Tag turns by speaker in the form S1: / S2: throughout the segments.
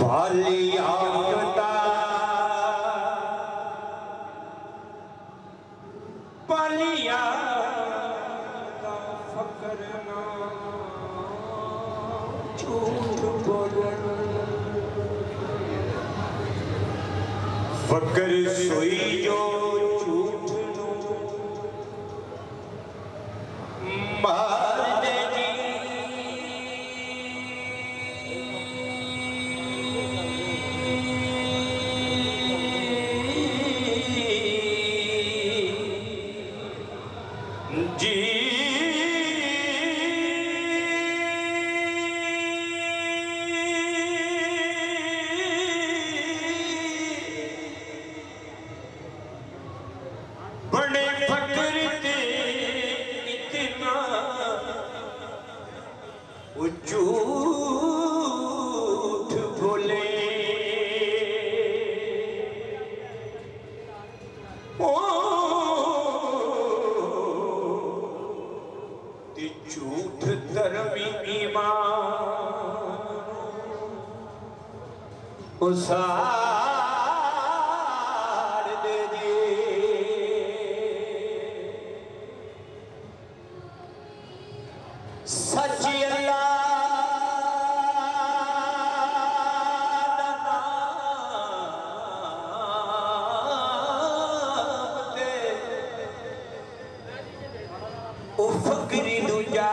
S1: पालियावता पालिया फकर ना झूठ बोलन फकर सोई जो झूठ मार दे जी बड़े फकर ते इतना झूठ बोले झूठ धर्मी ईमान उसार दे सच्ची अल्लाह फकरी दूजा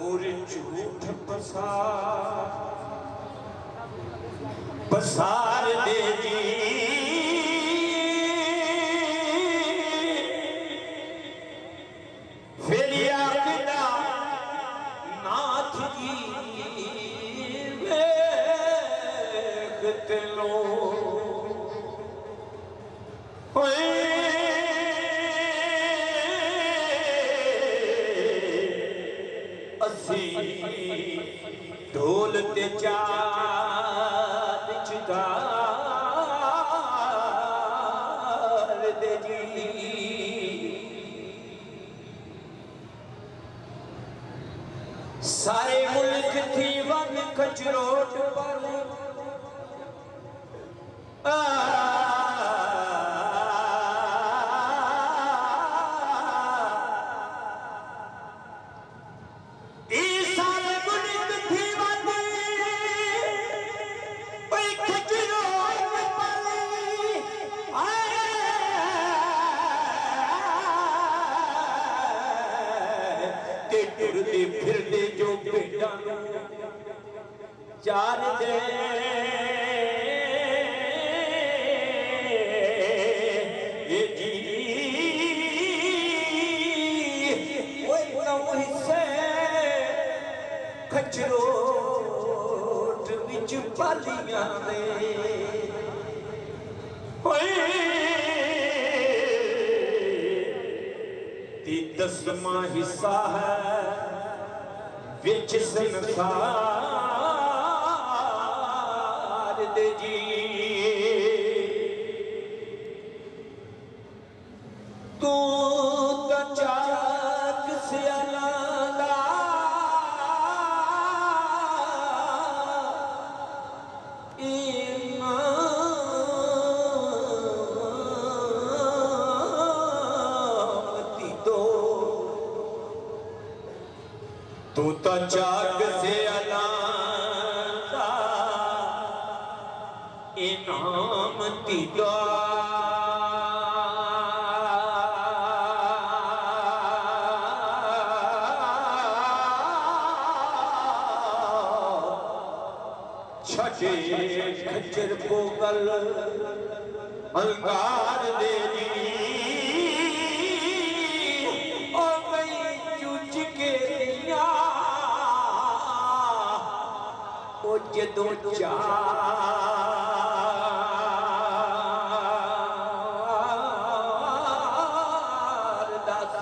S1: और झूठ बसार दे जी फेलिया पिता नाथ जी लो असी ढोल ते चार चिदार दे जी सारे मुल्क थी वन खचरोट पर फिरदे जो भेड़ा चार दे ये जी हिस्से खचरोट विच पालियां दे दसवां हिस्सा है विच संसार दे जी तू तो चाक सियाला तू तो चाक से अलांदा इनाम दीदा छठे खच्चर पोगल अलगार दे दी जदों चार दस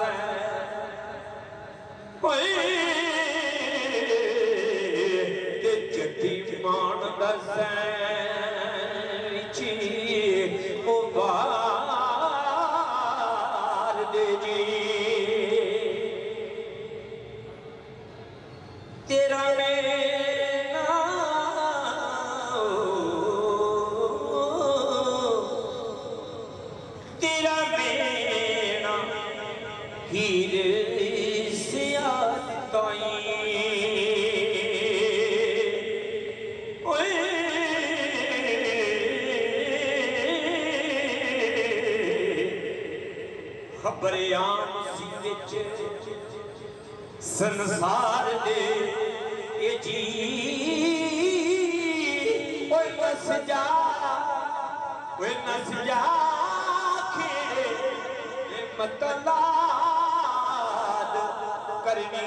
S1: जटी मान दस ओ बार दे ਬਰਿਆਮ ਸੀ ਵਿੱਚ ਸੰਸਾਰ ਦੇ ਇਹ ਜੀ ਓਏ ਨਸ ਜਾ ਖੇੜੇ ਮਤਲਾਦ ਕਰਨੀ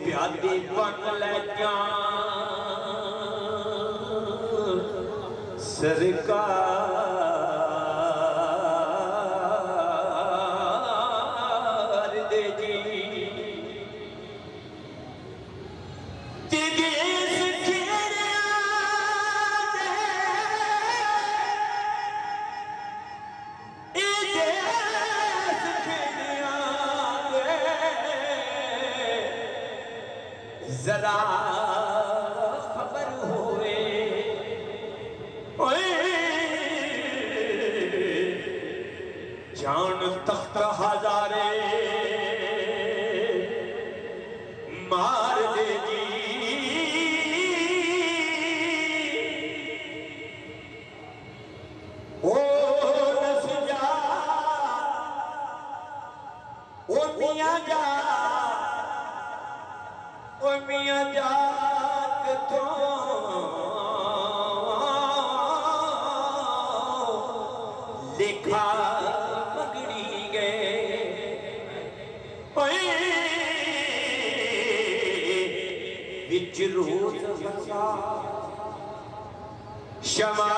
S1: प्यादे बन लग्या सरकार दे जी ते देश खेड़िया दे देश खेड़िया जरा खबर होए जान तख्त हजारे मार दे जी ओ नस जा ओ मियां जा ओ मियां जात तो लिखा पगड़ी गए विच रोज बसा शमा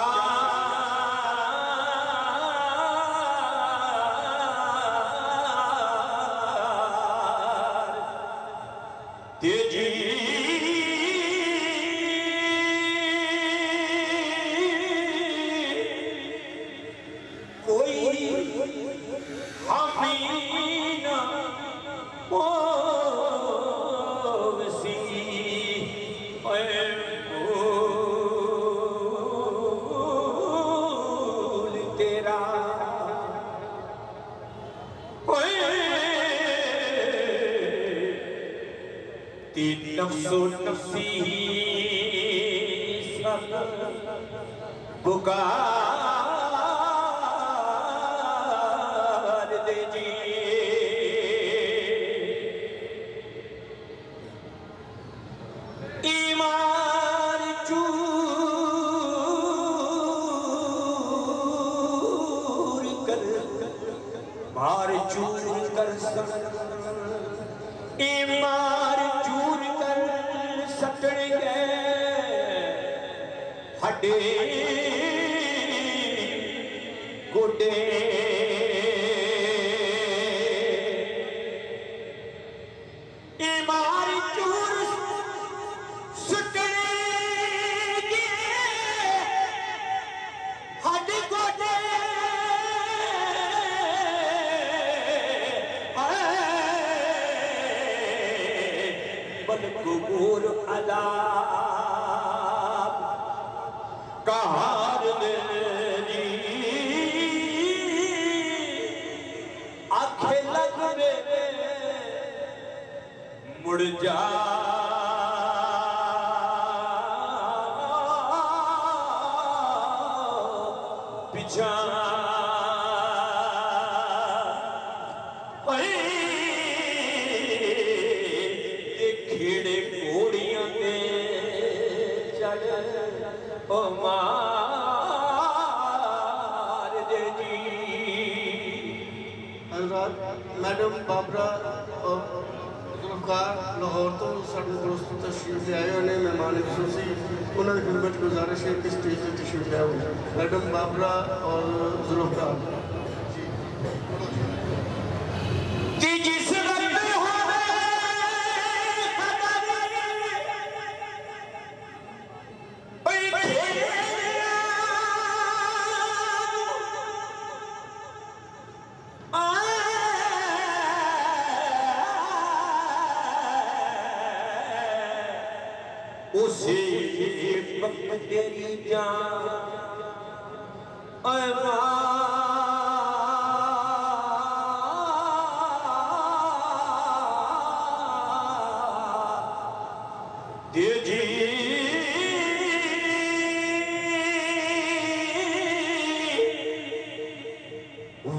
S1: नफ्सो नफ्सी सब पुकार दे जी ईमान चूर कर मार चूर कर सब ईमान चूर कर सटण गए हड्डे गोडे ईमान चूर सटण गए हड्डे गोडे गुबूर अलाब कहार मेरी आखे लग मेरे मुड़ जा पिछा खेड़े घोड़ियां दे चढ़ ओ मार दे जी
S2: मैडम बाबरा और गुलकार लाहौर तो साढ़े दोस्त तशरीफ ले आए उन्हें मेहमान खसूसी उन्होंने खिदमत गुजारिश है कि स्टेज पर तशरीफ ले आओ मैडम बाबरा और जुल्फकार
S1: उसी वक्त तेरी जान जी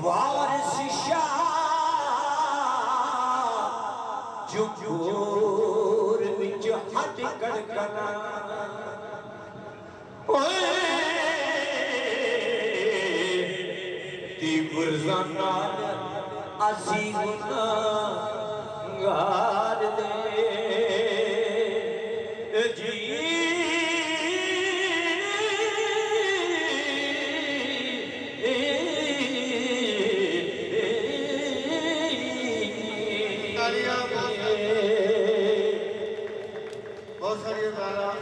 S1: वारिस शाह जुगूर विच हट कड़कना ओए ती गुरजाना असी गुनाहगार दे जी
S2: बहुत सारी